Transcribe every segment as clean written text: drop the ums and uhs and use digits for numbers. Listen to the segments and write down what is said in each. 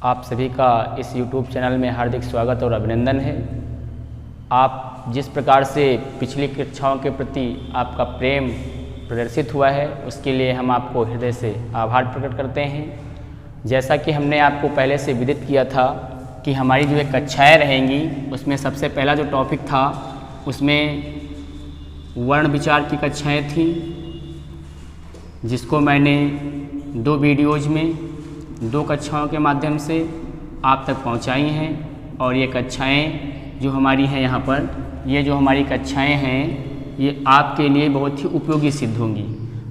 आप सभी का इस YouTube चैनल में हार्दिक स्वागत और अभिनंदन है। आप जिस प्रकार से पिछली कक्षाओं के प्रति आपका प्रेम प्रदर्शित हुआ है उसके लिए हम आपको हृदय से आभार प्रकट करते हैं। जैसा कि हमने आपको पहले से विदित किया था कि हमारी जो एक कक्षाएँ रहेंगी उसमें सबसे पहला जो टॉपिक था उसमें वर्ण विचार की कक्षाएँ थीं, जिसको मैंने 2 वीडियोज़ में 2 कक्षाओं के माध्यम से आप तक पहुंचाई हैं। और ये कक्षाएं जो हमारी हैं यहाँ पर, ये जो हमारी कक्षाएं हैं ये आपके लिए बहुत ही उपयोगी सिद्ध होंगी।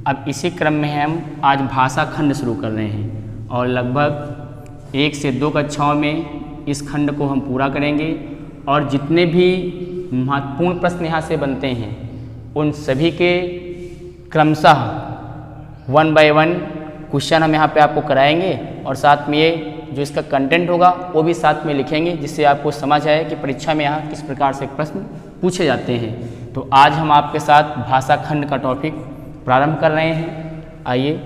अब इसी क्रम में हम आज भाषा खंड शुरू कर रहे हैं और लगभग 1 से 2 कक्षाओं में इस खंड को हम पूरा करेंगे। और जितने भी महत्वपूर्ण प्रश्न यहाँ से बनते हैं उन सभी के क्रमशः 1 बाय 1 क्वेश्चन हम यहाँ पे आपको कराएंगे और साथ में ये जो इसका कंटेंट होगा वो भी साथ में लिखेंगे, जिससे आपको समझ आए कि परीक्षा में यहाँ किस प्रकार से प्रश्न पूछे जाते हैं। तो आज हम आपके साथ भाषा खंड का टॉपिक प्रारंभ कर रहे हैं। आइए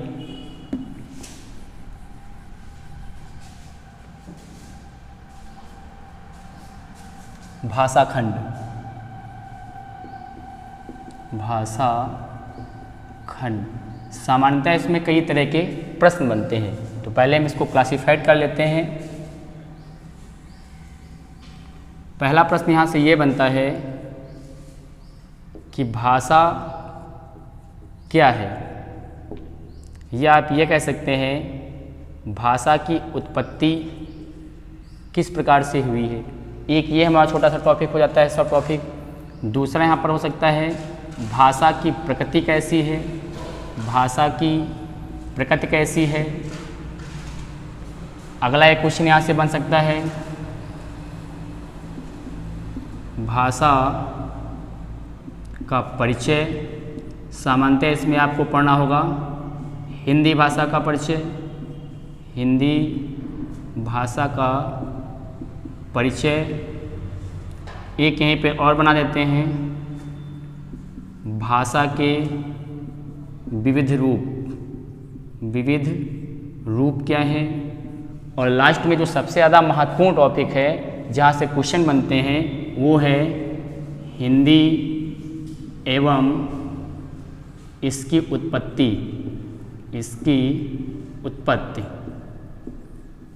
भाषा खंड, भाषा खंड सामान्यतः इसमें कई तरह के प्रश्न बनते हैं। तो पहले हम इसको क्लासिफाइड कर लेते हैं। पहला प्रश्न यहाँ से ये बनता है कि भाषा क्या है, या आप ये कह सकते हैं भाषा की उत्पत्ति किस प्रकार से हुई है। एक ये हमारा छोटा सा टॉपिक हो जाता है, सब टॉपिक। दूसरा यहाँ पर हो सकता है भाषा की प्रकृति कैसी है, भाषा की प्रकृति कैसी है। अगला एक क्वेश्चन यहाँ से बन सकता है भाषा का परिचय। सामान्यतः इसमें आपको पढ़ना होगा हिंदी भाषा का परिचय, हिंदी भाषा का परिचय। एक यहीं पे और बना देते हैं भाषा के विविध रूप, विविध रूप क्या है। और लास्ट में जो सबसे ज़्यादा महत्वपूर्ण टॉपिक है जहाँ से क्वेश्चन बनते हैं वो है हिंदी एवं इसकी उत्पत्ति, इसकी उत्पत्ति।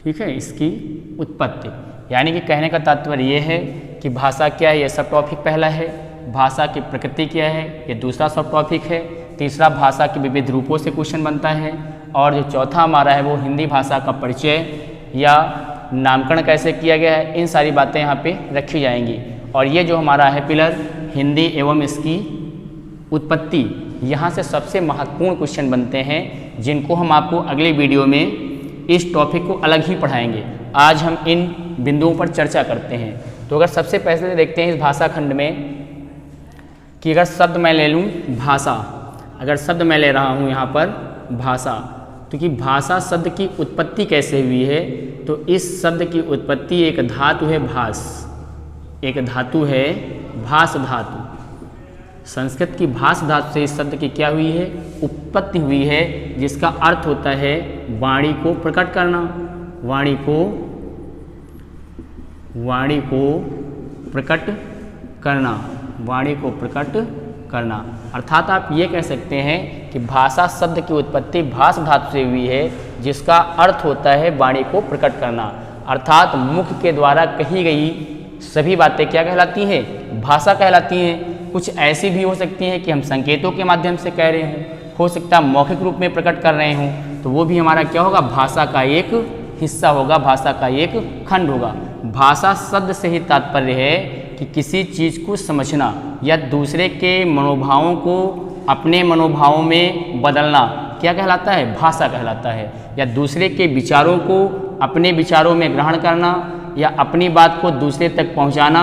ठीक है, इसकी उत्पत्ति यानी कि कहने का तात्पर्य ये है कि भाषा क्या है, ये सब टॉपिक पहला है। भाषा की प्रकृति क्या है, ये दूसरा सब टॉपिक है। तीसरा भाषा के विविध रूपों से क्वेश्चन बनता है। और जो चौथा हमारा है वो हिंदी भाषा का परिचय या नामकरण कैसे किया गया है, इन सारी बातें यहाँ पे रखी जाएंगी। और ये जो हमारा है पिलर हिंदी एवं इसकी उत्पत्ति, यहाँ से सबसे महत्वपूर्ण क्वेश्चन बनते हैं जिनको हम आपको अगले वीडियो में इस टॉपिक को अलग ही पढ़ाएंगे। आज हम इन बिंदुओं पर चर्चा करते हैं। तो अगर सबसे पहले देखते हैं इस भाषा खंड में कि अगर शब्द मैं ले लूँ भाषा, अगर शब्द मैं ले रहा हूँ यहाँ पर भाषा, तो कि भाषा शब्द की उत्पत्ति कैसे हुई है। तो इस शब्द की उत्पत्ति एक धातु है भास, एक धातु है भास धातु। संस्कृत की भास धातु से इस शब्द की क्या हुई है, उत्पत्ति हुई है, जिसका अर्थ होता है वाणी को प्रकट करना, वाणी को प्रकट करना, वाणी को प्रकट करना। अर्थात आप ये कह सकते हैं कि भाषा शब्द की उत्पत्ति भास धातु से हुई है, जिसका अर्थ होता है वाणी को प्रकट करना। अर्थात मुख के द्वारा कही गई सभी बातें क्या कहलाती हैं, भाषा कहलाती हैं। कुछ ऐसी भी हो सकती हैं कि हम संकेतों के माध्यम से कह रहे हों, हो सकता है मौखिक रूप में प्रकट कर रहे हों, तो वो भी हमारा क्या होगा, भाषा का एक हिस्सा होगा, भाषा का एक खंड होगा। भाषा शब्द से ही तात्पर्य है कि किसी चीज़ को समझना या दूसरे के मनोभावों को अपने मनोभावों में बदलना क्या कहलाता है, भाषा कहलाता है। या दूसरे के विचारों को अपने विचारों में ग्रहण करना या अपनी बात को दूसरे तक पहुंचाना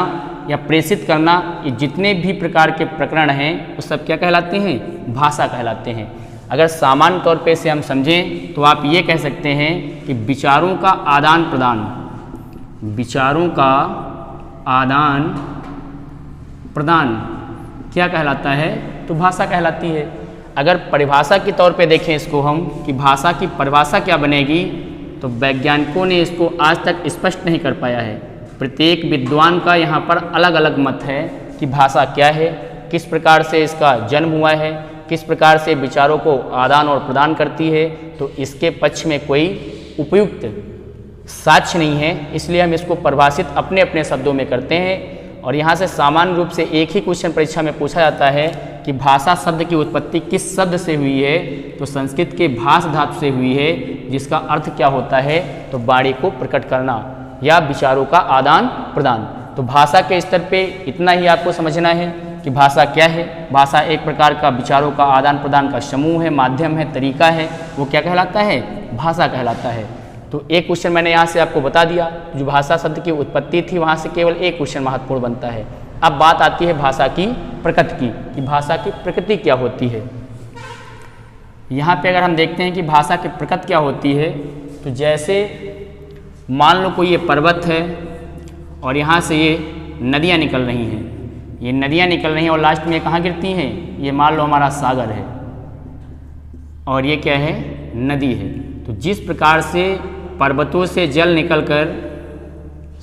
या प्रेषित करना, ये जितने भी प्रकार के प्रकरण हैं वो सब क्या कहलाते हैं, भाषा कहलाते हैं। अगर सामान्य तौर पे से हम समझें तो आप ये कह सकते हैं कि विचारों का आदान प्रदान, विचारों का आदान प्रदान क्या कहलाता है, तो भाषा कहलाती है। अगर परिभाषा के तौर पे देखें इसको हम कि भाषा की परिभाषा क्या बनेगी, तो वैज्ञानिकों ने इसको आज तक स्पष्ट नहीं कर पाया है। प्रत्येक विद्वान का यहाँ पर अलग अलग मत है कि भाषा क्या है, किस प्रकार से इसका जन्म हुआ है, किस प्रकार से विचारों को आदान और प्रदान करती है। तो इसके पक्ष में कोई उपयुक्त साक्ष्य नहीं है, इसलिए हम इसको परिभाषित अपने अपने शब्दों में करते हैं। और यहाँ से सामान्य रूप से एक ही क्वेश्चन परीक्षा में पूछा जाता है कि भाषा शब्द की उत्पत्ति किस शब्द से हुई है, तो संस्कृत के भाष धातु से हुई है, जिसका अर्थ क्या होता है, तो वाणी को प्रकट करना या विचारों का आदान प्रदान। तो भाषा के स्तर पे इतना ही आपको समझना है कि भाषा क्या है। भाषा एक प्रकार का विचारों का आदान प्रदान का समूह है, माध्यम है, तरीका है। वो क्या कहलाता है, भाषा कहलाता है। तो एक क्वेश्चन मैंने यहाँ से आपको बता दिया, जो भाषा शब्द की उत्पत्ति थी वहाँ से केवल एक क्वेश्चन महत्वपूर्ण बनता है। अब बात आती है भाषा की प्रकृति की, कि भाषा की प्रकृति क्या होती है। यहाँ पे अगर हम देखते हैं कि भाषा की प्रकृति क्या होती है, तो जैसे मान लो कोई ये पर्वत है और यहाँ से ये नदियाँ निकल रही हैं, ये नदियाँ निकल रही हैं और लास्ट में ये कहाँ गिरती हैं, ये मान लो हमारा सागर है और ये क्या है, नदी है। तो जिस प्रकार से पर्वतों से जल निकलकर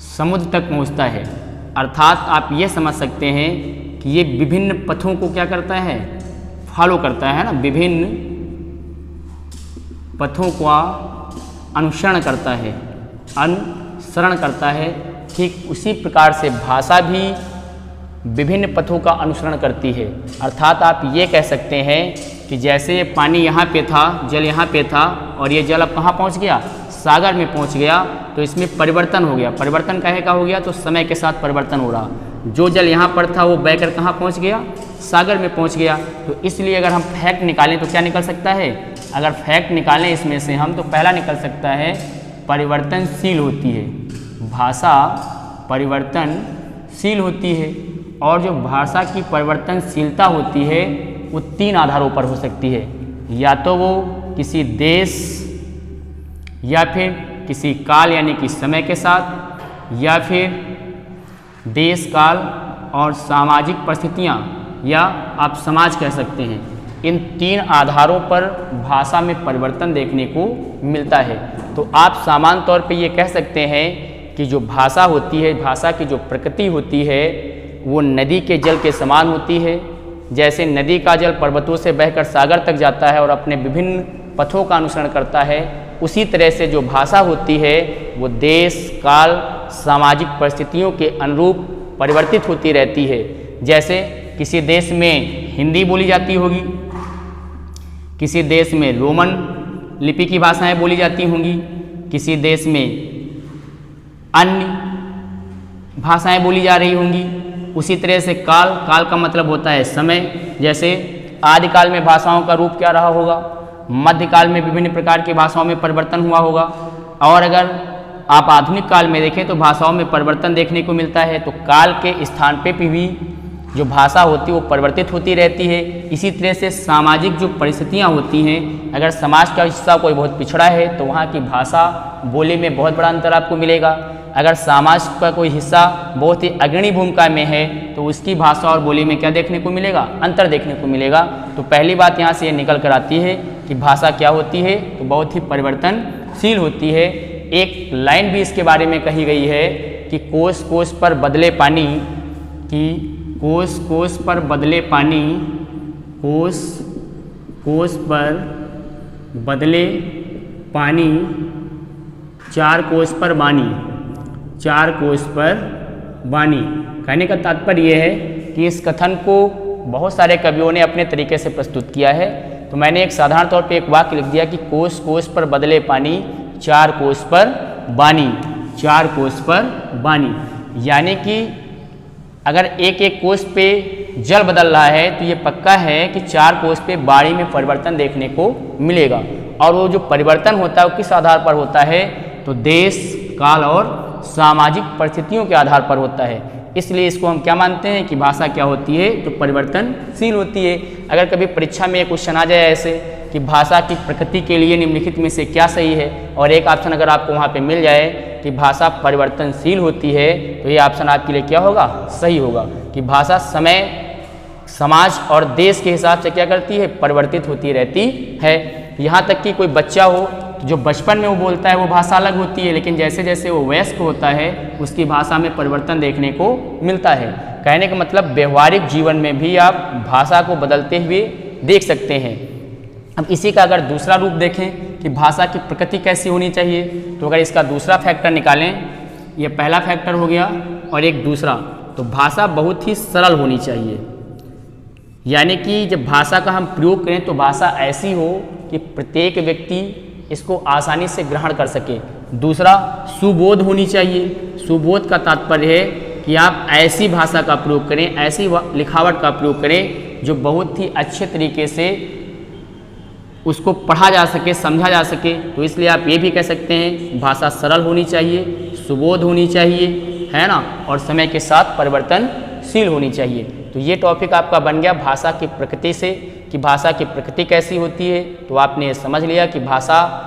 समुद्र तक पहुँचता है, अर्थात आप ये समझ सकते हैं कि ये विभिन्न पथों को क्या करता है, फॉलो करता है ना, विभिन्न पथों का अनुसरण करता है। ठीक उसी प्रकार से भाषा भी विभिन्न पथों का अनुसरण करती है। अर्थात आप ये कह सकते हैं कि जैसे ये पानी यहाँ पे था, जल यहाँ पे था और ये जल अब कहाँ पहुँच गया, सागर में पहुँच गया, तो इसमें परिवर्तन हो गया। परिवर्तन काहे का हो गया, तो समय के साथ परिवर्तन हो रहा। जो जल यहाँ पर था वो बहकर कहाँ पहुँच गया, सागर में पहुँच गया। तो इसलिए अगर हम फैक्ट निकालें तो क्या निकल सकता है, अगर फैक्ट निकालें इसमें से हम, तो पहला निकल सकता है परिवर्तनशील होती है। भाषा परिवर्तनशील होती है और जो भाषा की परिवर्तनशीलता होती है वो 3 आधारों पर हो सकती है। या तो वो किसी देश या फिर किसी काल यानी कि समय के साथ, या फिर देश काल और सामाजिक परिस्थितियाँ, या आप समाज कह सकते हैं। इन 3 आधारों पर भाषा में परिवर्तन देखने को मिलता है। तो आप सामान्य तौर पे ये कह सकते हैं कि जो भाषा होती है, भाषा की जो प्रकृति होती है वो नदी के जल के समान होती है। जैसे नदी का जल पर्वतों से बहकर सागर तक जाता है और अपने विभिन्न पथों का अनुसरण करता है, उसी तरह से जो भाषा होती है वो देश काल सामाजिक परिस्थितियों के अनुरूप परिवर्तित होती रहती है। जैसे किसी देश में हिंदी बोली जाती होगी, किसी देश में रोमन लिपि की भाषाएं बोली जाती होंगी, किसी देश में अन्य भाषाएं बोली जा रही होंगी। उसी तरह से काल का मतलब होता है समय। जैसे आदिकाल में भाषाओं का रूप क्या रहा होगा, मध्यकाल में विभिन्न प्रकार की भाषाओं में परिवर्तन हुआ होगा, और अगर आप आधुनिक काल में देखें तो भाषाओं में परिवर्तन देखने को मिलता है। तो काल के स्थान पे भी जो भाषा होती है वो परिवर्तित होती रहती है। इसी तरह से सामाजिक जो परिस्थितियाँ होती हैं, अगर समाज का हिस्सा कोई बहुत पिछड़ा है तो वहाँ की भाषा बोली में बहुत बड़ा अंतर आपको मिलेगा। अगर समाज का कोई हिस्सा बहुत ही अग्रणी भूमिका में है तो उसकी भाषा और बोली में क्या देखने को मिलेगा, अंतर देखने को मिलेगा। तो पहली बात यहाँ से ये निकल कर आती है कि भाषा क्या होती है, तो बहुत ही परिवर्तनशील होती है। एक लाइन भी इसके बारे में कही गई है कि कोस कोस पर बदले पानी, कि कोस कोस पर बदले पानी, कोस कोस पर बदले पानी, 4 कोस पर बानी, 4 कोस पर बानी। कहने का तात्पर्य यह है कि इस कथन को बहुत सारे कवियों ने अपने तरीके से प्रस्तुत किया है। तो मैंने एक साधारण तौर पे एक वाक्य लिख दिया कि कोस कोस पर बदले पानी, 4 कोस पर बानी, 4 कोस पर बानी। यानी कि अगर एक एक कोस पे जल बदल रहा है तो ये पक्का है कि 4 कोस पे बाणी में परिवर्तन देखने को मिलेगा। और वो जो परिवर्तन होता है वो किस आधार पर होता है, तो देश काल और सामाजिक परिस्थितियों के आधार पर होता है। इसलिए इसको हम क्या मानते हैं कि भाषा क्या होती है, तो परिवर्तनशील होती है। अगर कभी परीक्षा में एक क्वेश्चन आ जाए ऐसे कि भाषा की प्रकृति के लिए निम्नलिखित में से क्या सही है, और एक ऑप्शन अगर आपको वहाँ पे मिल जाए कि भाषा परिवर्तनशील होती है, तो ये ऑप्शन आपके लिए क्या होगा, सही होगा। कि भाषा समय समाज और देश के हिसाब से क्या करती है, परिवर्तित होती रहती है। यहाँ तक कि कोई बच्चा हो तो जो बचपन में वो बोलता है वो भाषा अलग होती है, लेकिन जैसे जैसे वो वयस्क होता है उसकी भाषा में परिवर्तन देखने को मिलता है। कहने का मतलब व्यवहारिक जीवन में भी आप भाषा को बदलते हुए देख सकते हैं। अब इसी का अगर दूसरा रूप देखें कि भाषा की प्रकृति कैसी होनी चाहिए, तो अगर इसका दूसरा फैक्टर निकालें, ये पहला फैक्टर हो गया और एक दूसरा, तो भाषा बहुत ही सरल होनी चाहिए। यानी कि जब भाषा का हम प्रयोग करें तो भाषा ऐसी हो कि प्रत्येक व्यक्ति इसको आसानी से ग्रहण कर सके। दूसरा, सुबोध होनी चाहिए। सुबोध का तात्पर्य है कि आप ऐसी भाषा का प्रयोग करें, ऐसी लिखावट का प्रयोग करें जो बहुत ही अच्छे तरीके से उसको पढ़ा जा सके, समझा जा सके। तो इसलिए आप ये भी कह सकते हैं भाषा सरल होनी चाहिए, सुबोध होनी चाहिए, है ना, और समय के साथ परिवर्तनशील होनी चाहिए। तो ये टॉपिक आपका बन गया भाषा की प्रकृति से, कि भाषा की प्रकृति कैसी होती है। तो आपने ये समझ लिया कि भाषा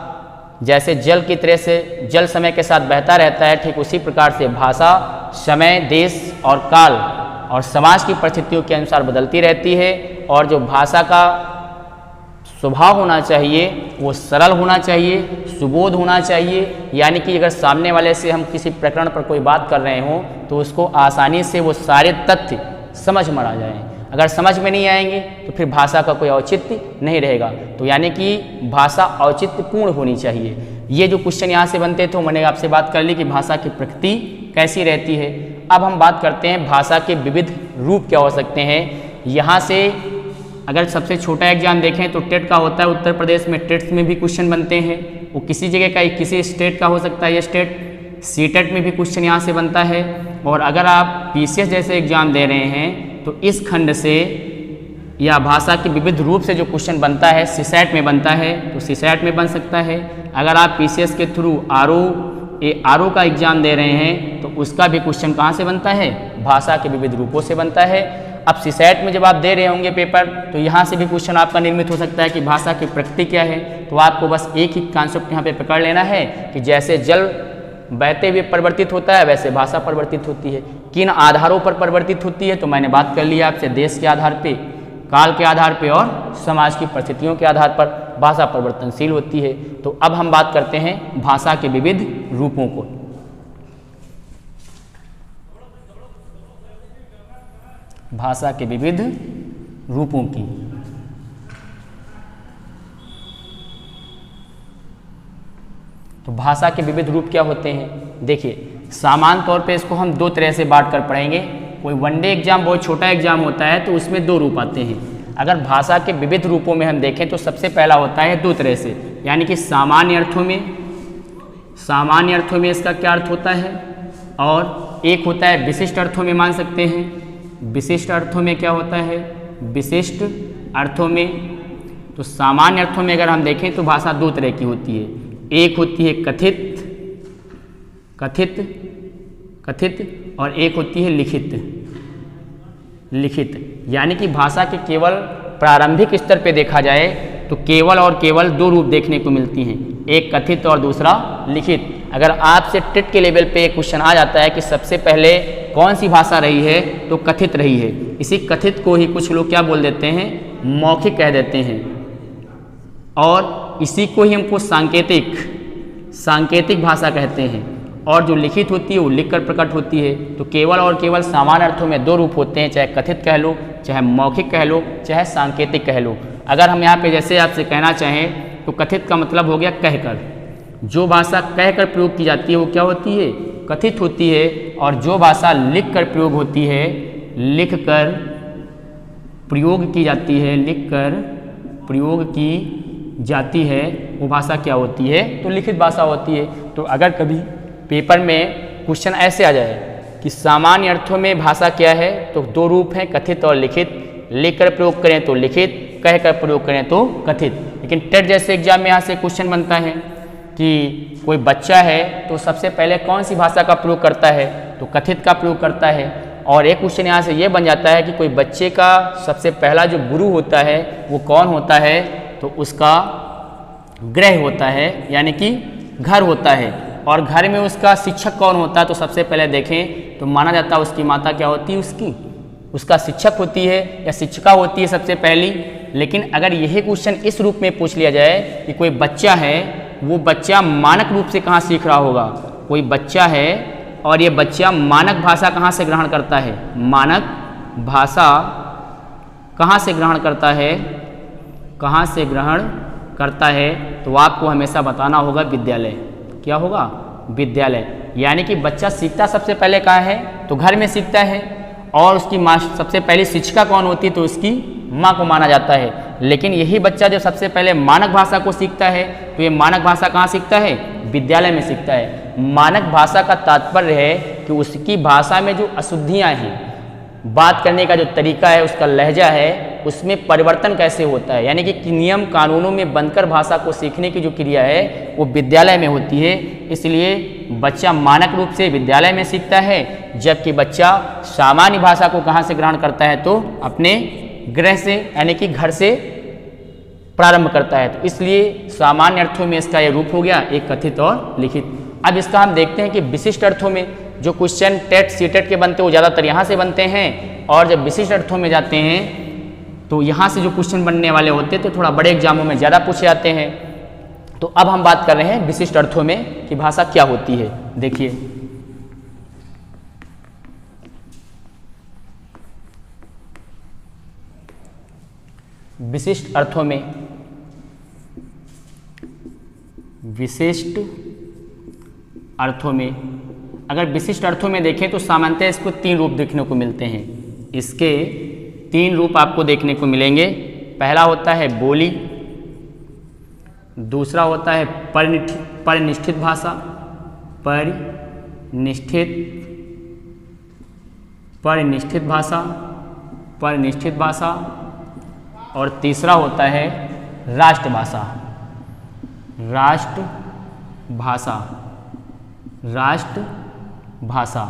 जैसे जल की तरह से जल समय के साथ बहता रहता है, ठीक उसी प्रकार से भाषा समय, देश और काल और समाज की परिस्थितियों के अनुसार बदलती रहती है। और जो भाषा का स्वभाव होना चाहिए वो सरल होना चाहिए, सुबोध होना चाहिए। यानी कि अगर सामने वाले से हम किसी प्रकरण पर कोई बात कर रहे हों तो उसको आसानी से वो सारे तथ्य समझ में आ जाएं। अगर समझ में नहीं आएंगे तो फिर भाषा का कोई औचित्य नहीं रहेगा। तो यानी कि भाषा औचित्यपूर्ण होनी चाहिए। ये जो क्वेश्चन यहाँ से बनते थे मैंने आपसे बात कर ली कि भाषा की प्रकृति कैसी रहती है। अब हम बात करते हैं भाषा के विविध रूप क्या हो सकते हैं। यहाँ से अगर सबसे छोटा एग्जाम देखें तो टेट का होता है, उत्तर प्रदेश में टेट्स में भी क्वेश्चन बनते हैं। वो किसी जगह का किसी स्टेट का हो सकता है, ये स्टेट सीटेट में भी क्वेश्चन यहाँ से बनता है। और अगर आप पीसीएस जैसे एग्जाम दे रहे हैं तो इस खंड से या भाषा के विविध रूप से जो क्वेश्चन बनता है सीसैट में बनता है, तो सीसैट में बन सकता है। अगर आप पीसीएस के थ्रू आरओ का एग्जाम दे रहे हैं तो उसका भी क्वेश्चन कहाँ से बनता है, भाषा के विविध रूपों से बनता है। अब सीसैट में जब आप दे रहे होंगे पेपर तो यहाँ से भी क्वेश्चन आपका निर्मित हो सकता है कि भाषा की प्रकृति क्या है। तो आपको बस एक ही कॉन्सेप्ट यहाँ पे पकड़ लेना है कि जैसे जल बहते हुए परिवर्तित होता है वैसे भाषा परिवर्तित होती है। किन आधारों पर परिवर्तित होती है, तो मैंने बात कर ली आपसे, देश के आधार पे, काल के आधार पे और समाज की परिस्थितियों के आधार पर भाषा परिवर्तनशील होती है। तो अब हम बात करते हैं भाषा के विविध रूपों को। भाषा के विविध रूपों की तो भाषा के विविध रूप क्या होते हैं। देखिए, सामान्य तौर पे इसको हम दो तरह से बांट कर पढ़ेंगे। कोई वनडे एग्जाम बहुत छोटा एग्जाम होता है तो उसमें दो रूप आते हैं। अगर भाषा के विविध रूपों में हम देखें तो सबसे पहला होता है दो तरह से, यानी कि सामान्य अर्थों में इसका क्या अर्थ होता है, और एक होता है विशिष्ट अर्थों में। मान सकते हैं विशिष्ट अर्थों में क्या होता है, विशिष्ट अर्थों में। तो सामान्य अर्थों में अगर हम देखें तो भाषा दो तरह की होती है। एक होती है कथित और एक होती है लिखित। यानी कि भाषा के केवल प्रारंभिक स्तर पे देखा जाए तो केवल और केवल दो रूप देखने को मिलती हैं, एक कथित और दूसरा लिखित। अगर आपसे टेट के लेवल पे एक क्वेश्चन आ जाता है कि सबसे पहले कौन सी भाषा रही है, तो कथित रही है। इसी कथित को ही कुछ लोग क्या बोल देते हैं, मौखिक कह देते हैं, और इसी को ही हमको सांकेतिक भाषा कहते हैं। और जो लिखित होती है वो लिखकर प्रकट होती है। तो केवल और केवल सामान्य अर्थों में दो रूप होते हैं, चाहे कथित कह लो, चाहे मौखिक कह लो, चाहे सांकेतिक कह लो। अगर हम यहाँ पे जैसे आपसे कहना चाहें तो कथित का मतलब हो गया कहकर। जो भाषा कहकर प्रयोग की जाती है वो क्या होती है, कथित होती है। और जो भाषा लिखकर प्रयोग होती है, लिखकर प्रयोग की जाती है, वो भाषा क्या होती है, तो लिखित भाषा होती है। तो अगर कभी पेपर में क्वेश्चन ऐसे आ जाए कि सामान्य अर्थों में भाषा क्या है, तो दो रूप हैं, कथित और लिखित। लिखकर प्रयोग करें तो लिखित, कहकर प्रयोग करें तो कथित। लेकिन टेट जैसे एग्जाम में यहाँ से क्वेश्चन बनता है कि कोई बच्चा है तो सबसे पहले कौन सी भाषा का प्रयोग करता है, तो कथित का प्रयोग करता है। और एक क्वेश्चन यहाँ से ये बन जाता है कि कोई बच्चे का सबसे पहला जो गुरु होता है वो कौन होता है, तो उसका गृह होता है, यानी कि घर होता है। और घर में उसका शिक्षक कौन होता है, तो सबसे पहले देखें तो माना जाता है उसकी माता क्या होती है, उसका शिक्षक होती है या शिक्षिका होती है सबसे पहली। लेकिन अगर यही क्वेश्चन इस रूप में पूछ लिया जाए कि कोई बच्चा है वो बच्चा मानक रूप से कहाँ सीख रहा होगा। कोई बच्चा है और ये बच्चा मानक भाषा कहाँ से ग्रहण करता है, मानक भाषा कहाँ से ग्रहण करता है, कहाँ से ग्रहण करता है, तो आपको हमेशा बताना होगा विद्यालय। क्या होगा, विद्यालय। यानी कि बच्चा सीखता सबसे पहले कहाँ है, तो घर में सीखता है, और उसकी माँ सबसे पहली शिक्षिका कौन होती है, तो उसकी माँ को माना जाता है। लेकिन यही बच्चा जब सबसे पहले मानक भाषा को सीखता है, तो ये मानक भाषा कहाँ सीखता है, विद्यालय में सीखता है। मानक भाषा का तात्पर्य है कि उसकी भाषा में जो अशुद्धियाँ हैं, बात करने का जो तरीका है, उसका लहजा है, उसमें परिवर्तन कैसे होता है, यानी कि नियम कानूनों में बनकर भाषा को सीखने की जो क्रिया है वो विद्यालय में होती है। इसलिए बच्चा मानक रूप से विद्यालय में सीखता है, जबकि बच्चा सामान्य भाषा को कहाँ से ग्रहण करता है, तो अपने गृह से यानी कि घर से प्रारंभ करता है। तो इसलिए सामान्य अर्थों में इसका ये रूप हो गया, एक कथित और लिखित। अब इसका हम देखते हैं कि विशिष्ट अर्थों में जो क्वेश्चन टेट सीटेट के बनते हैं वो ज़्यादातर यहाँ से बनते हैं, और जब विशिष्ट अर्थों में जाते हैं तो यहाँ से जो क्वेश्चन बनने वाले होते हैं तो थोड़ा बड़े एग्जामों में ज़्यादा पूछे जाते हैं। तो अब हम बात कर रहे हैं विशिष्ट अर्थों में कि भाषा क्या होती है। देखिए, विशिष्ट अर्थों में, विशिष्ट अर्थों में अगर विशिष्ट अर्थों में देखें तो सामान्यतः इसको 3 रूप देखने को मिलते हैं। इसके 3 रूप आपको देखने को मिलेंगे। पहला होता है बोली, दूसरा होता है परिनिष्ठित भाषा, परिनिष्ठित भाषा, और तीसरा होता है राष्ट्रभाषा। राष्ट्रभाषा,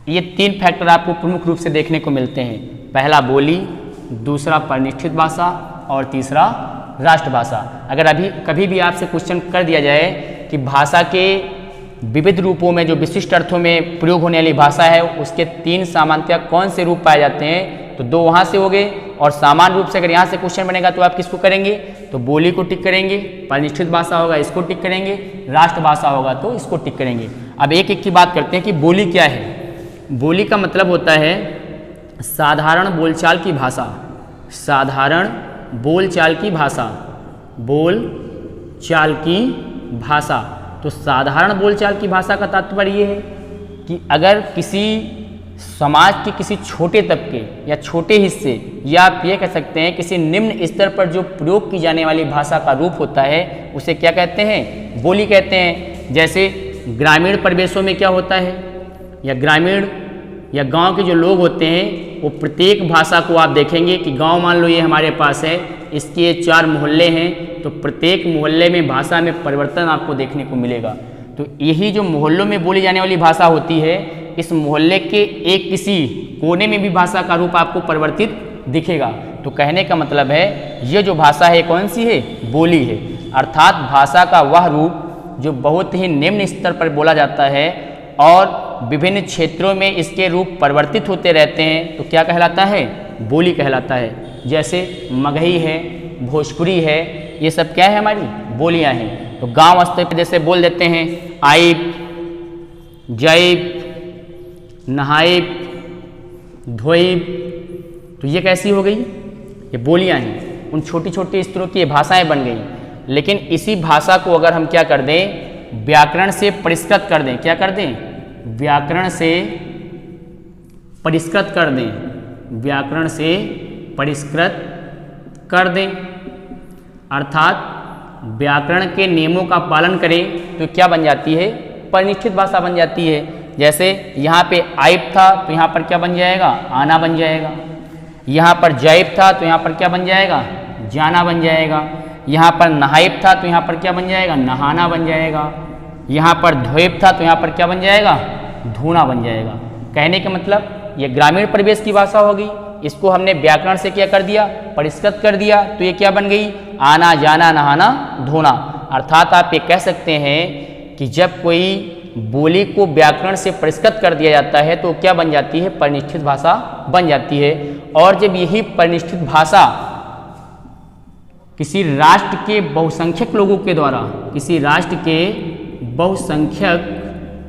ये 3 फैक्टर आपको प्रमुख रूप से देखने को मिलते हैं। पहला बोली, दूसरा परिनिष्ठित भाषा और तीसरा राष्ट्रभाषा। अगर अभी कभी भी आपसे क्वेश्चन कर दिया जाए कि भाषा के विविध रूपों में जो विशिष्ट अर्थों में प्रयोग होने वाली भाषा है उसके 3 सामान्यतः कौन से रूप पाए जाते हैं, तो 2 वहाँ से हो गए, और सामान्य रूप से अगर यहाँ से क्वेश्चन बनेगा तो आप किसको करेंगे, तो बोली को टिक करेंगे, परिनिष्ठित भाषा होगा इसको टिक करेंगे, राष्ट्रभाषा होगा तो इसको टिक करेंगे। अब एक एक की बात करते हैं कि बोली क्या है। बोली का मतलब होता है साधारण बोलचाल की भाषा, साधारण बोलचाल की भाषा, बोलचाल की भाषा। तो साधारण बोलचाल की भाषा का तात्पर्य ये है कि अगर किसी समाज के किसी छोटे तबके या छोटे हिस्से, या आप ये कह सकते हैं किसी निम्न स्तर पर जो प्रयोग की जाने वाली भाषा का रूप होता है उसे क्या कहते हैं, बोली कहते हैं। जैसे ग्रामीण परिवेशों में क्या होता है, या ग्रामीण या गांव के जो लोग होते हैं वो प्रत्येक भाषा को आप देखेंगे कि गांव मान लो ये हमारे पास है, इसके 4 मोहल्ले हैं, तो प्रत्येक मोहल्ले में भाषा में परिवर्तन आपको देखने को मिलेगा। तो यही जो मोहल्लों में बोली जाने वाली भाषा होती है, इस मोहल्ले के एक किसी कोने में भी भाषा का रूप आपको परिवर्तित दिखेगा। तो कहने का मतलब है ये जो भाषा है कौन सी है, बोली है। अर्थात भाषा का वह रूप जो बहुत ही निम्न स्तर पर बोला जाता है और विभिन्न क्षेत्रों में इसके रूप परिवर्तित होते रहते हैं, तो क्या कहलाता है, बोली कहलाता है। जैसे मगही है, भोजपुरी है, ये सब क्या है, हमारी बोलियां हैं। तो गांव स्तर पर जैसे बोल देते हैं आइब, जाइब, नहाइब, धोइब, तो ये कैसी हो गई, ये बोलियां हैं। उन छोटी छोटी स्तरों की ये भाषाएं बन गई। लेकिन इसी भाषा को अगर हम क्या कर दें, व्याकरण से परिष्कृत कर दें, क्या कर दें, व्याकरण से परिष्कृत कर दें, व्याकरण से परिष्कृत कर दें, अर्थात व्याकरण के नियमों का पालन करें, तो क्या बन जाती है, परिनिष्ठित भाषा बन जाती है। जैसे यहाँ पे आइब था तो यहाँ पर क्या बन जाएगा, आना बन जाएगा। यहाँ पर जाइब था तो यहाँ पर क्या बन जाएगा, जाना बन जाएगा। यहाँ पर नहाइब था तो यहाँ पर क्या बन जाएगा, नहाना बन जाएगा। यहाँ पर धोइब था तो यहाँ पर क्या बन जाएगा, धोना बन जाएगा। कहने का मतलब ये ग्रामीण परिवेश की भाषा होगी, इसको हमने व्याकरण से क्या कर दिया, परिष्कृत कर दिया, तो ये क्या बन गई, आना, जाना, नहाना, धोना। अर्थात आप ये कह सकते हैं कि जब कोई बोली को व्याकरण से परिष्कृत कर दिया जाता है तो क्या बन जाती है, परिनिष्ठित भाषा बन जाती है। और जब यही परिनिष्ठित भाषा किसी राष्ट्र के बहुसंख्यक लोगों के द्वारा, किसी राष्ट्र के बहुसंख्यक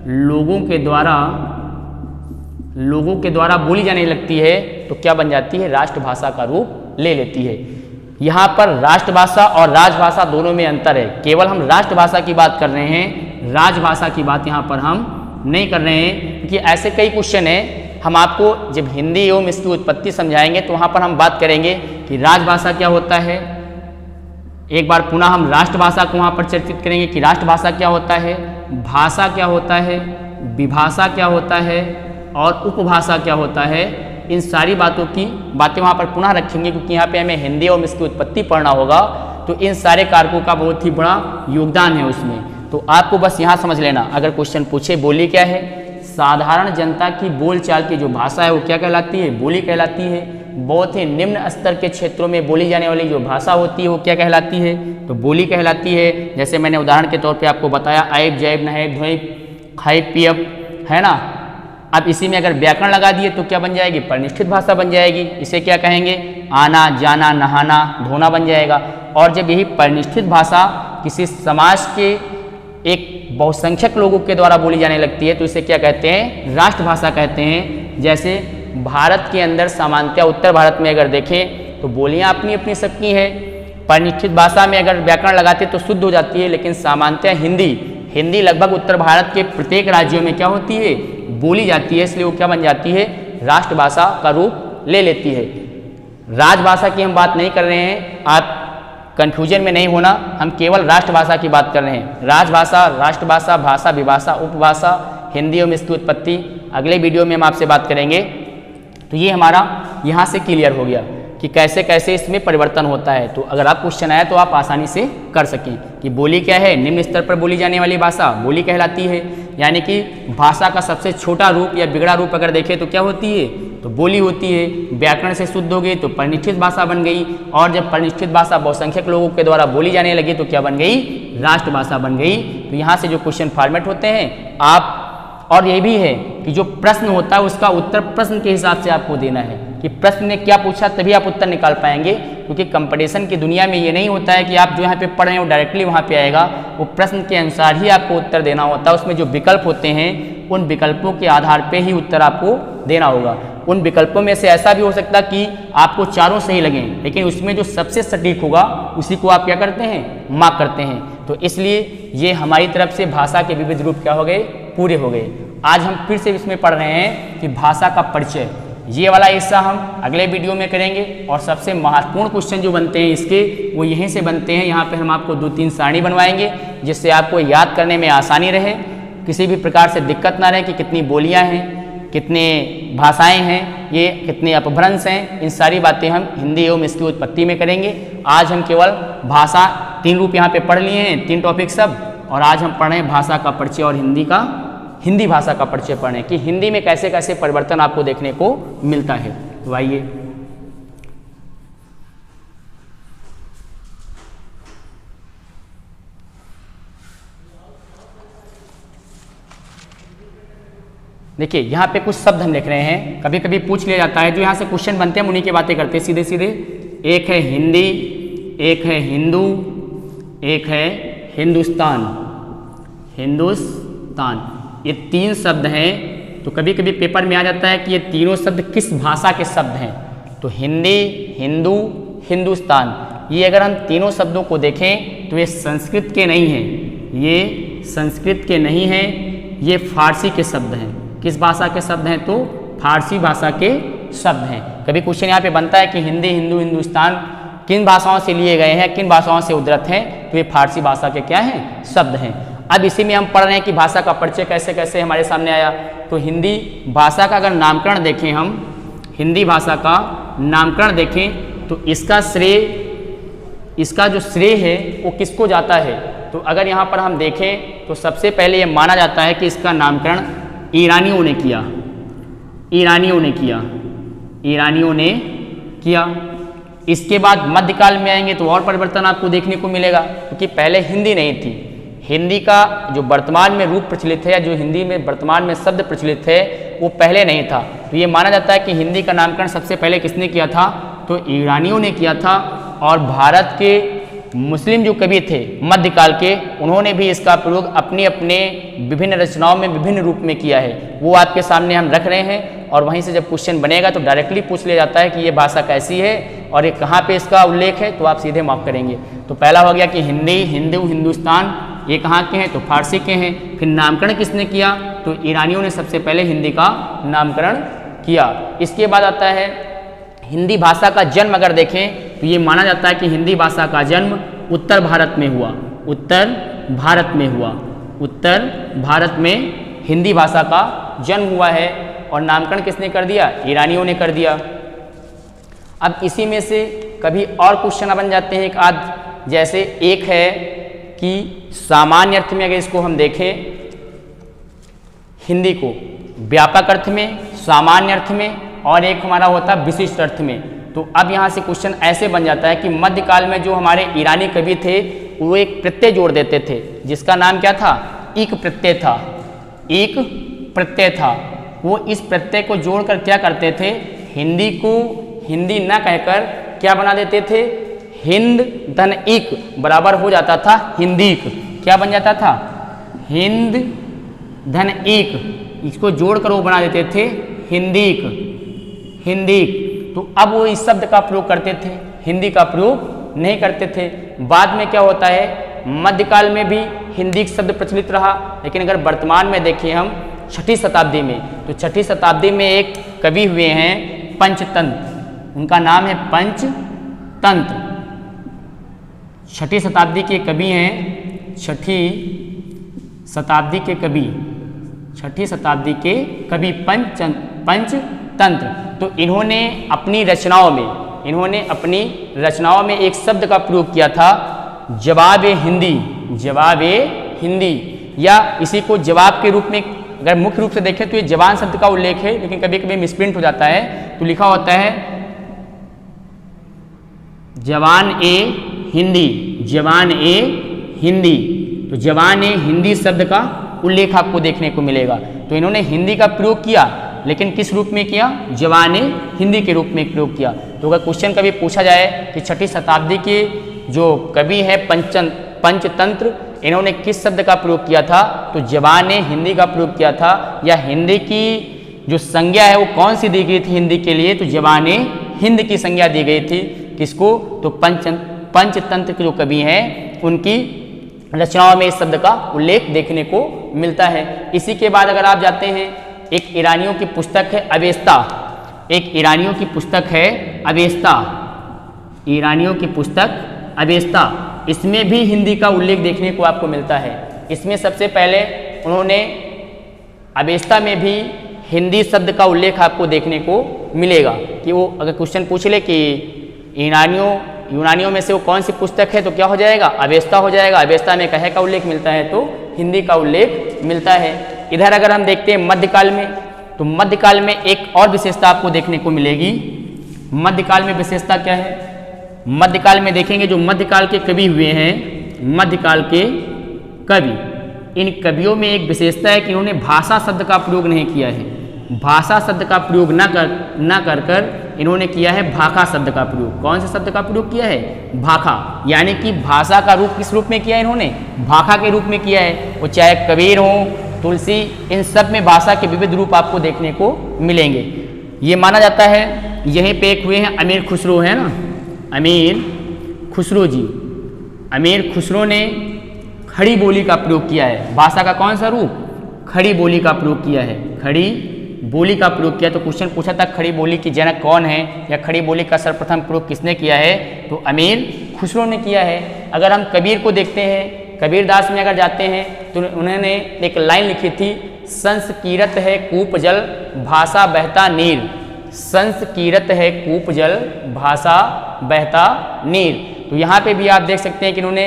लोगों के द्वारा बोली जाने लगती है तो क्या बन जाती है? राष्ट्रभाषा का रूप ले लेती है। यहाँ पर राष्ट्रभाषा और राजभाषा दोनों में अंतर है। केवल हम राष्ट्रभाषा की बात कर रहे हैं, राजभाषा की बात यहाँ पर हम नहीं कर रहे हैं, क्योंकि ऐसे कई क्वेश्चन हैं। हम आपको जब हिंदी एवं इसकी उत्पत्ति समझाएंगे तो वहाँ पर हम बात करेंगे कि राजभाषा क्या होता है। एक बार पुनः हम राष्ट्रभाषा को वहाँ पर चर्चित करेंगे कि राष्ट्रभाषा क्या होता है, भाषा क्या होता है, विभाषा क्या होता है और उपभाषा क्या होता है। इन सारी बातें वहाँ पर पुनः रखेंगे, क्योंकि यहाँ पे हमें हिंदी एवं इसकी उत्पत्ति पढ़ना होगा। तो इन सारे कारकों का बहुत ही बड़ा योगदान है उसमें। तो आपको बस यहाँ समझ लेना, अगर क्वेश्चन पूछे बोली क्या है, साधारण जनता की बोलचाल की जो भाषा है वो क्या कहलाती है? बोली कहलाती है। बहुत ही निम्न स्तर के क्षेत्रों में बोली जाने वाली जो भाषा होती है वो क्या कहलाती है? तो बोली कहलाती है। जैसे मैंने उदाहरण के तौर पे आपको बताया, आइब जैब नहैब धोइब खाइब पियब, है ना। अब इसी में अगर व्याकरण लगा दिए तो क्या बन जाएगी? परिनिष्ठित भाषा बन जाएगी। इसे क्या कहेंगे? आना जाना नहाना धोना बन जाएगा। और जब यही परिनिष्ठित भाषा किसी समाज के एक बहुसंख्यक लोगों के द्वारा बोली जाने लगती है तो इसे क्या कहते हैं? राष्ट्रभाषा कहते हैं। जैसे भारत के अंदर सामान्यतः उत्तर भारत में अगर देखें तो बोलियां अपनी अपनी सबकी है। परिनिष्ठित भाषा में अगर व्याकरण लगाते तो शुद्ध हो जाती है, लेकिन सामान्यतः हिंदी लगभग उत्तर भारत के प्रत्येक राज्यों में क्या होती है? बोली जाती है। इसलिए वो क्या बन जाती है? राष्ट्रभाषा का रूप ले लेती है। राजभाषा की हम बात नहीं कर रहे हैं, आप कंफ्यूजन में नहीं होना, हम केवल राष्ट्रभाषा की बात कर रहे हैं। राजभाषा, राष्ट्रभाषा, भाषा, विभाषा, उपभाषा, हिंदी एवं इसकी उत्पत्ति अगले वीडियो में हम आपसे बात करेंगे। तो ये हमारा यहाँ से क्लियर हो गया कि कैसे कैसे इसमें परिवर्तन होता है। तो अगर आप क्वेश्चन आया तो आप आसानी से कर सकें कि बोली क्या है? निम्न स्तर पर बोली जाने वाली भाषा बोली कहलाती है। यानी कि भाषा का सबसे छोटा रूप या बिगड़ा रूप अगर देखें तो क्या होती है? तो बोली होती है। व्याकरण से शुद्ध हो गई तो परिनिष्ठित भाषा बन गई, और जब परिनिष्ठित भाषा बहुसंख्यक लोगों के द्वारा बोली जाने लगी तो क्या बन गई? राष्ट्रभाषा बन गई। तो यहाँ से जो क्वेश्चन फॉर्मेट होते हैं आप, और ये भी है कि जो प्रश्न होता है उसका उत्तर प्रश्न के हिसाब से आपको देना है कि प्रश्न ने क्या पूछा, तभी आप उत्तर निकाल पाएंगे। क्योंकि कंपटीशन की दुनिया में ये नहीं होता है कि आप जो यहाँ पे पढ़ रहे हैं वो डायरेक्टली वहाँ पे आएगा। वो प्रश्न के अनुसार ही आपको उत्तर देना होता है। उसमें जो विकल्प होते हैं उन विकल्पों के आधार पे ही उत्तर आपको देना होगा। उन विकल्पों में से ऐसा भी हो सकता कि आपको चारों सही लगें, लेकिन उसमें जो सबसे सटीक होगा उसी को आप क्या करते हैं? मार्क करते हैं। तो इसलिए ये हमारी तरफ से भाषा के विविध रूप क्या हो गए? पूरे हो गए। आज हम फिर से इसमें पढ़ रहे हैं कि भाषा का परिचय। ये वाला हिस्सा हम अगले वीडियो में करेंगे, और सबसे महत्वपूर्ण क्वेश्चन जो बनते हैं इसके वो यहीं से बनते हैं। यहाँ पे हम आपको 2-3 सारणी बनवाएंगे जिससे आपको याद करने में आसानी रहे, किसी भी प्रकार से दिक्कत ना रहे कि कितनी बोलियाँ हैं, कितने भाषाएं हैं, ये कितने अपभ्रंश हैं। इन सारी बातें हम हिंदी एवं इसकी उत्पत्ति में करेंगे। आज हम केवल भाषा 3 रूप यहाँ पे पढ़ लिए हैं, 3 टॉपिक सब, और आज हम पढ़ रहे हैं भाषा का परिचय और हिंदी भाषा का परिचय पढ़ें कि हिंदी में कैसे कैसे परिवर्तन आपको देखने को मिलता है। तो आइए देखिए, यहाँ पे कुछ शब्द हम लिख रहे हैं, कभी कभी पूछ लिया जाता है। जो यहाँ से क्वेश्चन बनते हैं हम उन्हीं की बातें करते हैं सीधे सीधे। एक है हिंदी, एक है हिंदू, एक है हिंदुस्तान। ये 3 शब्द हैं। तो कभी कभी पेपर में आ जाता है कि ये तीनों शब्द किस भाषा के शब्द हैं। तो हिंदी, हिंदू, हिंदुस्तान, ये अगर हम तीनों शब्दों को देखें तो ये संस्कृत के नहीं हैं, ये संस्कृत के नहीं हैं, ये फारसी के शब्द हैं। किस भाषा के शब्द हैं? तो फारसी भाषा के शब्द हैं। कभी क्वेश्चन यहाँ पे बनता है कि हिंदी, हिंदू, हिंदुस्तान किन भाषाओं से लिए गए हैं, किन भाषाओं से उद्धृत हैं? तो ये फारसी भाषा के क्या हैं? शब्द हैं। अब इसी में हम पढ़ रहे हैं कि भाषा का परिचय कैसे कैसे हमारे सामने आया। तो हिंदी भाषा का अगर नामकरण देखें, हम हिंदी भाषा का नामकरण देखें तो इसका जो श्रेय है वो किसको जाता है? तो अगर यहाँ पर हम देखें तो सबसे पहले ये माना जाता है कि इसका नामकरण ईरानियों ने किया। इसके बाद मध्यकाल में आएंगे तो और परिवर्तन आपको देखने को मिलेगा, क्योंकि पहले हिंदी नहीं थी। हिंदी का जो वर्तमान में रूप प्रचलित है या जो हिंदी में वर्तमान में शब्द प्रचलित है वो पहले नहीं था। तो ये माना जाता है कि हिंदी का नामकरण सबसे पहले किसने किया था? तो ईरानियों ने किया था। और भारत के मुस्लिम जो कवि थे मध्यकाल के, उन्होंने भी इसका प्रयोग अपने अपने विभिन्न रचनाओं में विभिन्न रूप में किया है। वो आपके सामने हम रख रहे हैं और वहीं से जब क्वेश्चन बनेगा तो डायरेक्टली पूछ लिया जाता है कि ये भाषा कैसी है और ये कहाँ पे इसका उल्लेख है, तो आप सीधे मार्क करेंगे। तो पहला हो गया कि हिंदी, हिंदू, हिंदुस्तान, ये कहाँ के हैं, तो फारसी के हैं। फिर नामकरण किसने किया, तो ईरानियों ने सबसे पहले हिंदी का नामकरण किया। इसके बाद आता है हिंदी भाषा का जन्म अगर देखें तो ये माना जाता है कि हिंदी भाषा का जन्म उत्तर भारत में हुआ, उत्तर भारत में हुआ, उत्तर भारत में हिंदी भाषा का जन्म हुआ है। और नामकरण किसने कर दिया, ईरानियों ने कर दिया। अब इसी में से कभी और क्वेश्चन बन जाते हैं एक आध, जैसे एक है कि सामान्य अर्थ में अगर इसको हम देखें हिंदी को, व्यापक अर्थ में, सामान्य अर्थ में, और एक हमारा होता है विशिष्ट अर्थ में। तो अब यहाँ से क्वेश्चन ऐसे बन जाता है कि मध्यकाल में जो हमारे ईरानी कवि थे वो एक प्रत्यय जोड़ देते थे, जिसका नाम क्या था, इक प्रत्यय था, एक प्रत्यय था। वो इस प्रत्यय को जोड़कर क्या करते थे, हिंदी को हिंदी न कहकर क्या बना देते थे, हिंद धन इक बराबर हो जाता था हिंदीक। क्या बन जाता था, हिंद धन इक, इसको जोड़कर वो बना देते थे हिंदीक, हिंदीक। तो अब वो इस शब्द का प्रयोग करते थे, हिंदी का प्रयोग नहीं करते थे। बाद में क्या होता है, मध्यकाल में भी हिंदी शब्द प्रचलित रहा, लेकिन अगर वर्तमान में देखें हम 6ठी शताब्दी में, तो 6ठी शताब्दी में एक कवि हुए हैं पंचतंत्र, उनका नाम है पंचतंत्र। 6ठी शताब्दी के कवि हैं, 6ठी शताब्दी के कवि, 6ठी शताब्दी के कवि पंचतंत्र। तो इन्होंने अपनी रचनाओं में एक शब्द का प्रयोग किया था, जवाब हिंदी, जवाब हिंदी, या इसी को जवाब के रूप में अगर मुख्य रूप से देखें तो ये जवान शब्द का उल्लेख है, लेकिन कभी कभी मिसप्रिंट हो जाता है, तो लिखा होता है जवान ए हिंदी, जवान ए हिंदी। तो जवान ए हिंदी शब्द का उल्लेख आपको देखने को मिलेगा। तो इन्होंने हिंदी का प्रयोग किया, लेकिन किस रूप में किया, जवान ए हिंदी के रूप में प्रयोग किया। तो अगर क्वेश्चन कभी पूछा जाए कि 6ठी शताब्दी के जो कवि है पंचतंत्र, इन्होंने किस शब्द का प्रयोग किया था, तो जवान ए हिंदी का प्रयोग किया था, या हिंदी की जो संज्ञा है वो कौन सी दी गई थी हिंदी के लिए, तो जवान ए हिंद की संज्ञा दी गई थी। किसको, तो पंचतंत्र के जो कवि हैं उनकी रचनाओं में इस शब्द का उल्लेख देखने को मिलता है। इसी के बाद अगर आप जाते हैं, एक ईरानियों की पुस्तक है अवेस्ता, एक ईरानियों की पुस्तक है अवेस्ता, ईरानियों की पुस्तक अवेस्ता, इसमें भी हिंदी का उल्लेख देखने को आपको मिलता है। इसमें सबसे पहले उन्होंने अवेस्ता में भी हिंदी शब्द का उल्लेख आपको देखने को मिलेगा कि वो अगर क्वेश्चन पूछ ले कि यूनानियों में से वो कौन सी पुस्तक है, तो क्या हो जाएगा, अवेस्ता हो जाएगा। अवेस्ता में कहे का उल्लेख मिलता है तो हिंदी का उल्लेख मिलता है। इधर अगर हम देखते हैं मध्यकाल में, तो मध्यकाल में एक और विशेषता आपको देखने को मिलेगी। मध्यकाल में विशेषता क्या है, मध्यकाल में देखेंगे जो मध्यकाल के कवि हुए हैं, मध्यकाल के कवि, इन कवियों में एक विशेषता है कि इन्होंने भाषा शब्द का प्रयोग नहीं किया है। भाषा शब्द का प्रयोग न कर इन्होंने किया है भाखा शब्द का प्रयोग। कौन से शब्द का प्रयोग किया है, भाखा, यानी कि भाषा का रूप किस रूप में किया है, इन्होंने भाखा के रूप में किया है। वो चाहे कबीर हो, तुलसी, इन सब में भाषा के विविध रूप आपको देखने को मिलेंगे। ये माना जाता है, यहीं पे एक हुए हैं अमीर खुसरो, है ना, अमीर खुसरो जी, अमीर खुसरो ने खड़ी बोली का प्रयोग किया है। भाषा का कौन सा रूप, खड़ी बोली का प्रयोग किया है, खड़ी बोली का प्रयोग किया। तो क्वेश्चन पूछा था खड़ी बोली की जनक कौन है, या खड़ी बोली का सर्वप्रथम प्रयोग किसने किया है, तो अमीर खुसरो ने किया है। अगर हम कबीर को देखते हैं, कबीरदास में अगर जाते हैं तो उन्होंने एक लाइन लिखी थी, संस्कीरत है कूप जल भाषा बहता नीर, संस्कीरत है कूप जल भाषा बहता नीर। तो यहाँ पे भी आप देख सकते हैं कि इन्होंने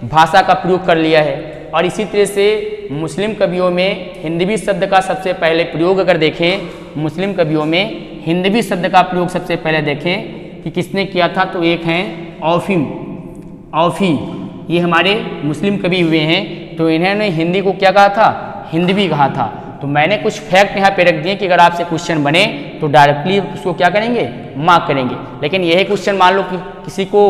भाषा का प्रयोग कर लिया है। और इसी तरह से मुस्लिम कवियों में हिंदवी शब्द का सबसे पहले प्रयोग अगर देखें, मुस्लिम कवियों में हिंदवी शब्द का प्रयोग सबसे पहले देखें कि किसने किया था, तो एक हैं औफी, औफी, ये हमारे मुस्लिम कवि हुए हैं। तो इन्होंने हिंदी को क्या कहा था, हिंदवी कहा था। तो मैंने कुछ फैक्ट यहाँ पे रख दिए कि अगर आपसे क्वेश्चन बने तो डायरेक्टली उसको क्या करेंगे, मार्क करेंगे। लेकिन यही क्वेश्चन मान लो कि किसी को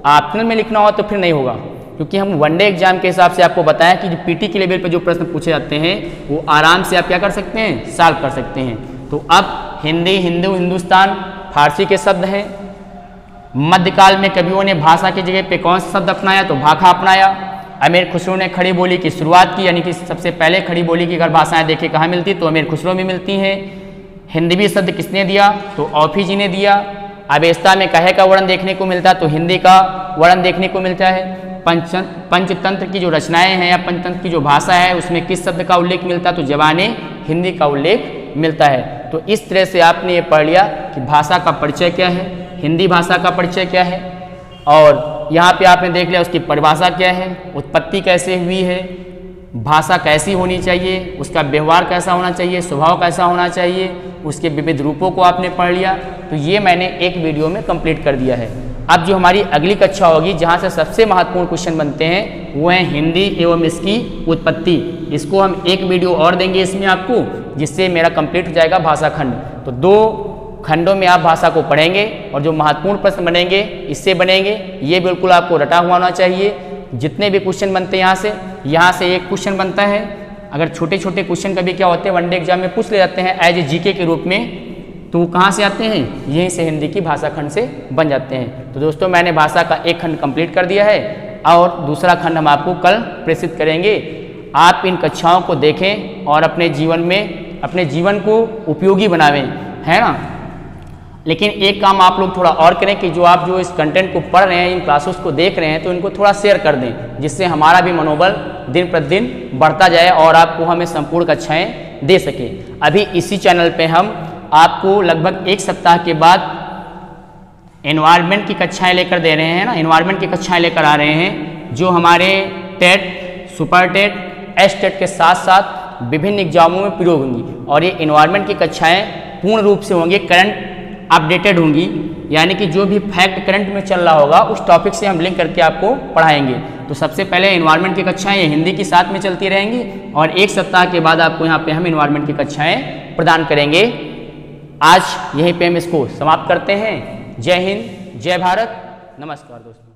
ऑप्शनल में लिखना हो तो फिर नहीं होगा, क्योंकि हम वनडे एग्जाम के हिसाब से आपको बताया कि जो पीटी के लेवल पे जो प्रश्न पूछे जाते हैं वो आराम से आप क्या कर सकते हैं, सॉल्व कर सकते हैं। तो अब हिंदी, हिंदू, हिंदुस्तान फारसी के शब्द हैं। मध्यकाल में कवियों ने भाषा की जगह पे कौन सा शब्द अपनाया, तो भाखा अपनाया। अमीर खुसरो ने खड़ी बोली की शुरुआत की, यानी कि सबसे पहले खड़ी बोली की अगर भाषाएं देखें कहाँ मिलती, तो अमीर खुसरो में मिलती हैं। हिंदवी शब्द किसने दिया, तो औफी जी ने दिया। अवेस्ता में कहे का वर्णन देखने को मिलता, तो हिंदी का वर्णन देखने को मिलता है। पंचतंत्र की जो रचनाएं हैं या पंचतंत्र की जो भाषा है उसमें किस शब्द का उल्लेख मिलता, तो जवाने हिंदी का उल्लेख मिलता है। तो इस तरह से आपने ये पढ़ लिया कि भाषा का परिचय क्या है, हिंदी भाषा का परिचय क्या है, और यहाँ पे आपने देख लिया उसकी परिभाषा क्या है, उत्पत्ति कैसे हुई है, भाषा कैसी होनी चाहिए, उसका व्यवहार कैसा होना चाहिए, स्वभाव कैसा होना चाहिए, उसके विविध रूपों को आपने पढ़ लिया। तो ये मैंने एक वीडियो में कंप्लीट कर दिया है। अब जो हमारी अगली कक्षा होगी जहाँ से सबसे महत्वपूर्ण क्वेश्चन बनते हैं वो है हिंदी एवं इसकी उत्पत्ति। इसको हम एक वीडियो और देंगे इसमें आपको, जिससे मेरा कंप्लीट हो जाएगा भाषा खंड। तो 2 खंडों में आप भाषा को पढ़ेंगे और जो महत्वपूर्ण प्रश्न बनेंगे इससे बनेंगे, ये बिल्कुल आपको रटा हुआ होना चाहिए। जितने भी क्वेश्चन बनते हैं यहाँ से एक क्वेश्चन बनता है। अगर छोटे छोटे क्वेश्चन कभी क्या होते हैं वनडे एग्जाम में पूछ ले जाते हैं एज ए जीके के रूप में, तो वो कहाँ से आते हैं, यहीं से हिंदी की भाषा खंड से बन जाते हैं। तो दोस्तों मैंने भाषा का एक खंड कंप्लीट कर दिया है और दूसरा खंड हम आपको कल प्रेषित करेंगे। आप इन कक्षाओं को देखें और अपने जीवन में अपने जीवन को उपयोगी बनावें, है ना। लेकिन एक काम आप लोग थोड़ा और करें कि जो आप जो इस कंटेंट को पढ़ रहे हैं, इन क्लासेस को देख रहे हैं, तो इनको थोड़ा शेयर कर दें, जिससे हमारा भी मनोबल दिन प्रतिदिन बढ़ता जाए और आपको हमें संपूर्ण कक्षाएं दे सके। अभी इसी चैनल पे हम आपको लगभग 1 सप्ताह के बाद एनवायरनमेंट की कक्षाएं लेकर दे रहे हैं ना, एनवायरनमेंट की कक्षाएं लेकर आ रहे हैं, जो हमारे TET, super TET, S TET के साथ साथ विभिन्न एग्जामों में प्रयोग होंगी। और ये एनवायरनमेंट की कक्षाएं पूर्ण रूप से होंगी, करंट अपडेटेड होंगी, यानी कि जो भी फैक्ट करंट में चल रहा होगा उस टॉपिक से हम लिंक करके आपको पढ़ाएंगे। तो सबसे पहले एनवायरनमेंट की कक्षाएं ये हिंदी के साथ में चलती रहेंगी और 1 सप्ताह के बाद आपको यहाँ पे हम एनवायरनमेंट की कक्षाएं प्रदान करेंगे। आज यहीं पे हम इसको समाप्त करते हैं। जय हिंद, जय भारत, नमस्कार दोस्तों।